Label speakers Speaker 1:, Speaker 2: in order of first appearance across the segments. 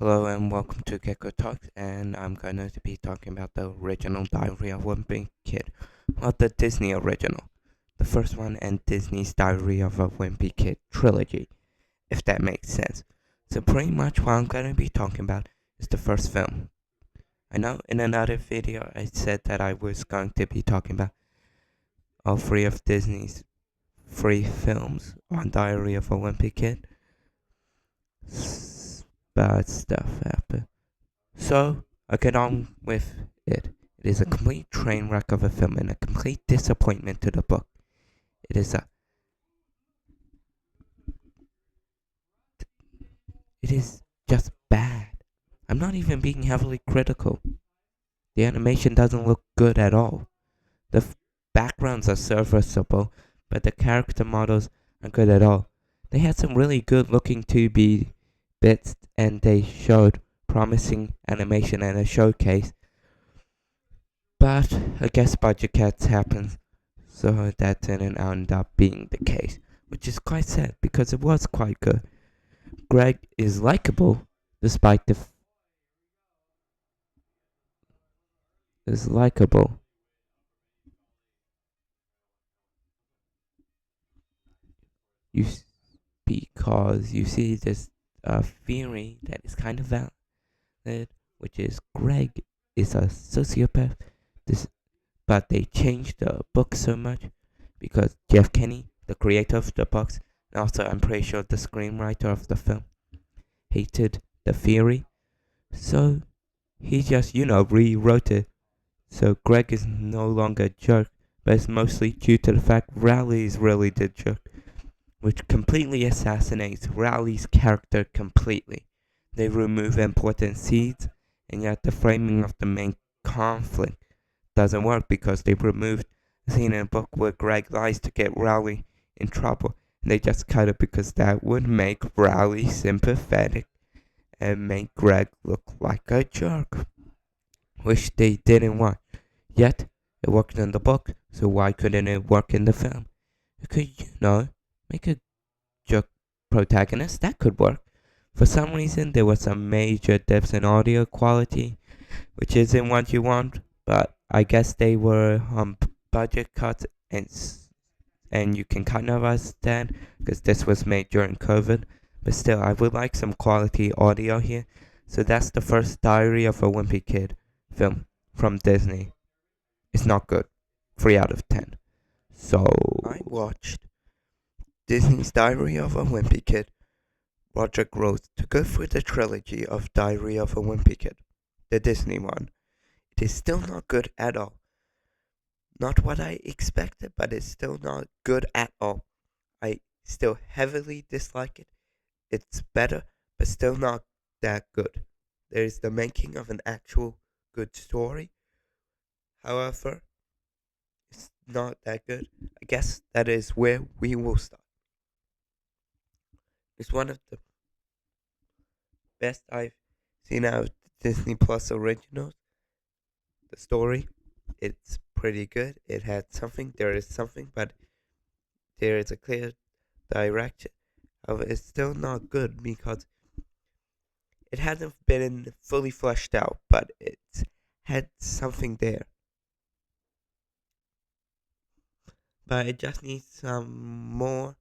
Speaker 1: Hello and welcome to Gecko Talks, and I'm going to be talking about the original Diary of Wimpy Kid. Well, the Disney original. The first one and Disney's Diary of a Wimpy Kid trilogy, if that makes sense. So pretty much what I'm going to be talking about is the first film. I know in another video I said that I was going to be talking about all three of Disney's free films on Diary of a Wimpy Kid. Bad stuff happened. So, I get on with it. It is a complete train wreck of a film and a complete disappointment to the book. It is a it is just bad. I'm not even being heavily critical. The animation doesn't look good at all. The backgrounds are serviceable, but the character models aren't good at all. They had some really good looking 2B bits and they showed promising animation and a showcase. But I guess budget cuts happen, so that didn't end up being the case, which is quite sad because it was quite good. Greg is likable, despite the is likable. You because you see this theory that is kind of valid, which is Greg is a sociopath. This, but they changed the book so much because Jeff Kenny, the creator of the books, and also I'm pretty sure the screenwriter of the film, hated the theory. So he just, rewrote it. So Greg is no longer a jerk, but it's mostly due to the fact Rowley is really the jerk, which completely assassinates Rowley's character completely. They remove important seeds, and yet the framing of the main conflict doesn't work because they removed a scene in a book where Greg lies to get Rowley in trouble. And they just cut it because that would make Rowley sympathetic and make Greg look like a jerk, which they didn't want. Yet, it worked in the book, so why couldn't it work in the film? You could, make a jerk protagonist, that could work. For some reason, there were some major dips in audio quality, which isn't what you want, but I guess they were budget cuts and you can kind of understand because this was made during COVID. But still, I would like some quality audio here. So that's the first Diary of a Wimpy Kid film from Disney. It's not good. 3 out of 10. So I watched Disney's Diary of a Wimpy Kid. Roger wrote to go through the trilogy of Diary of a Wimpy Kid, the Disney one. It is still not good at all. Not what I expected, but it's still not good at all. I still heavily dislike it. It's better, but still not that good. There is the making of an actual good story. However, it's not that good. I guess that is where we will start. It's one of the best I've seen out of Disney Plus originals. The story, it's pretty good. It had something. There is something, but there is a clear direction. However, it's still not good because it hasn't been fully fleshed out, but it's had something there. But it just needs some more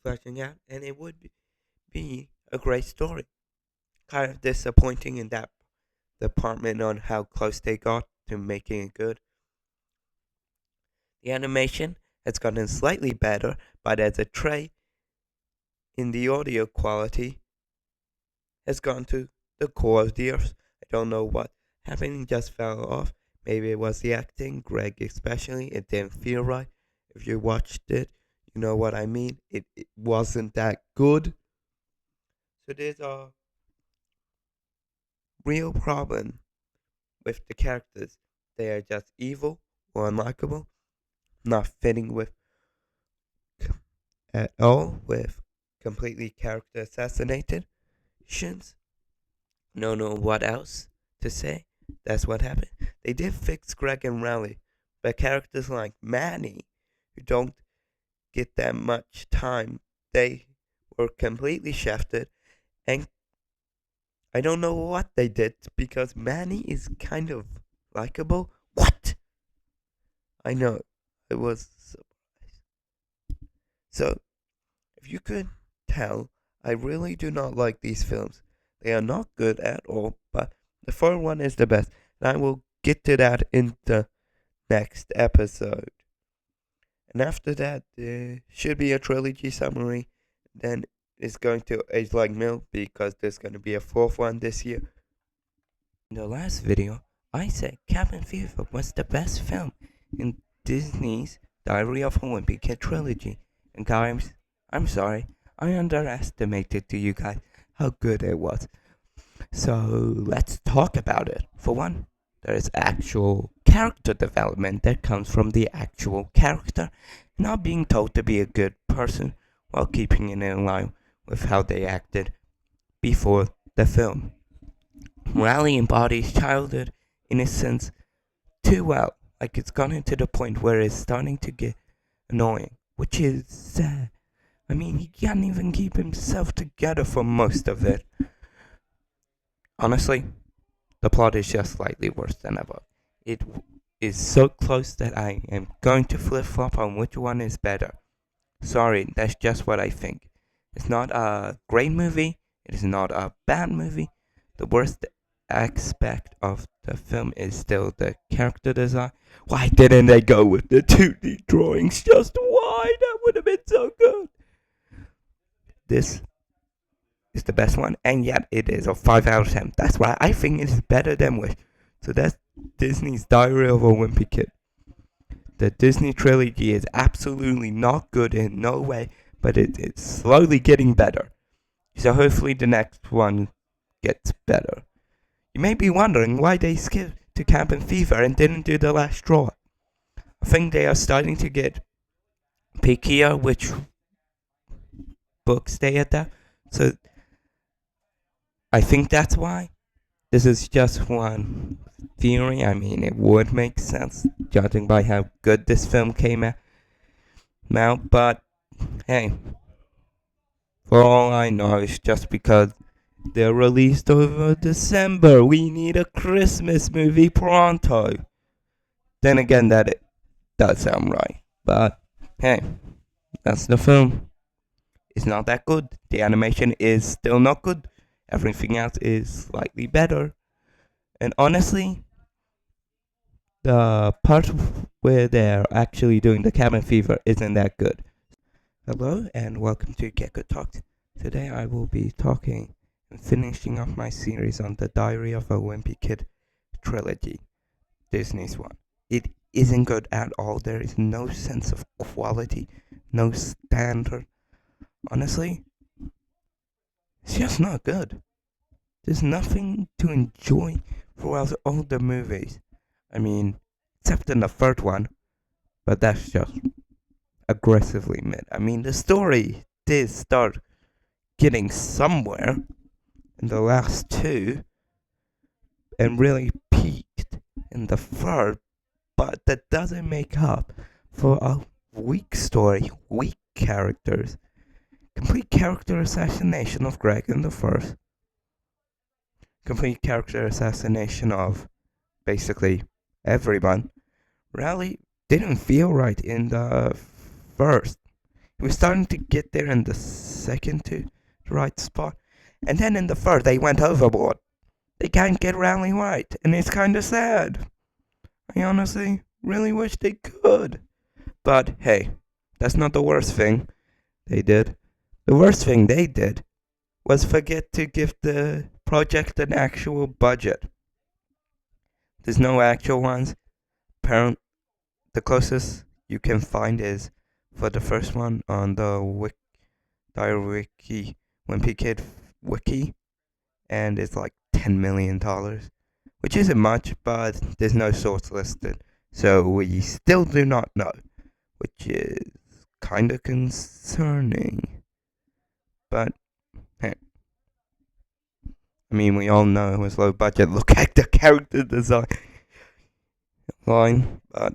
Speaker 1: fleshing out, and it would be a great story. Kind of disappointing in that department on how close they got to making it good. The animation has gotten slightly better, but as a trait in the audio quality has gone to the core of the earth. I don't know what happened, just fell off. Maybe it was the acting, Greg especially. It didn't feel right. If you watched it, you know what I mean. It wasn't that good. So there's a real problem with the characters. They are just evil or unlikable, not fitting with at all, with completely character assassinations. No, no, what else to say? That's what happened. They did fix Greg and Rowley, but characters like Manny, who don't get that much time, they were completely shafted, and I don't know what they did because Manny is kind of likable. What? I know. It was so. If you could tell, I really do not like these films. They are not good at all, but the third one is the best. And I will get to that in the next episode. And after that, there should be a trilogy summary. Then it's going to age like milk because there's going to be a fourth one this year. In the last video, I said Cabin Fever was the best film in Disney's Diary of a Wimpy Kid trilogy. And guys, I'm sorry, I underestimated to you guys how good it was. So let's talk about it. For one, there is actual character development that comes from the actual character, not being told to be a good person while keeping it in line with how they acted before the film. Rally embodies childhood innocence too well. Like it's gotten to the point where it's starting to get annoying, which is sad. I mean, he can't even keep himself together for most of it. Honestly, the plot is just slightly worse than ever. It is so close that I am going to flip flop on which one is better. Sorry, that's just what I think. It's not a great movie, it is not a bad movie. The worst aspect of the film is still the character design. Why didn't they go with the 2D drawings? Just why? That would have been so good. This is the best one, and yet it is a 5 out of 10. That's why I think it is better than Wish. So that's Disney's Diary of a Wimpy Kid. The Disney trilogy is absolutely not good in no way, but it's slowly getting better. So hopefully the next one gets better. You may be wondering why they skipped to Cabin Fever and didn't do The Last Straw. I think they are starting to get pickier which books they adapt. So I think that's why. This is just one theory. I mean, it would make sense judging by how good this film came out. But hey, for all I know, it's just because they're released over December. We need a Christmas movie pronto. Then again, that it does sound right. But hey, that's the film. It's not that good. The animation is still not good. Everything else is slightly better. And honestly, the part where they're actually doing the cabin fever isn't that good. Hello and welcome to Gecko Talks. Today I will be talking and finishing off my series on the Diary of a Wimpy Kid trilogy, Disney's one. It isn't good at all. There is no sense of quality, no standard. Honestly, it's just not good. There's nothing to enjoy throughout all the movies. I mean, except in the third one, but that's just aggressively mid. I mean, the story did start getting somewhere in the last two and really peaked in the third, but that doesn't make up for a weak story, weak characters, complete character assassination of Greg in the first, complete character assassination of basically everyone. Rally didn't feel right in the first. He was starting to get there in the second to the right spot. And then in the third, they went overboard. They can't get Rally right, and it's kind of sad. I honestly really wish they could. But hey, that's not the worst thing they did. The worst thing they did was forget to give the project an actual budget. There's no actual ones. Apparently, the closest you can find is for the first one on the Wiki, Wimpy Kid Wiki, and it's like $10 million, which isn't much, but there's no source listed, so we still do not know, which is kind of concerning. But hey, I mean, we all know it was low budget. Look at the character design line, but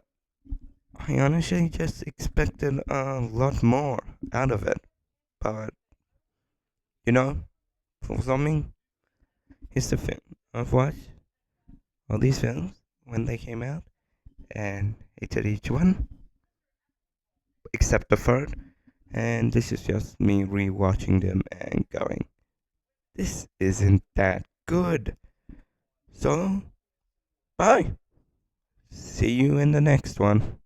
Speaker 1: I honestly just expected a lot more out of it. But, you know, for something, Here's the film. I've watched all these films when they came out and hated each one except the third. And this is just me rewatching them and going, this isn't that good. So, bye. See you in the next one.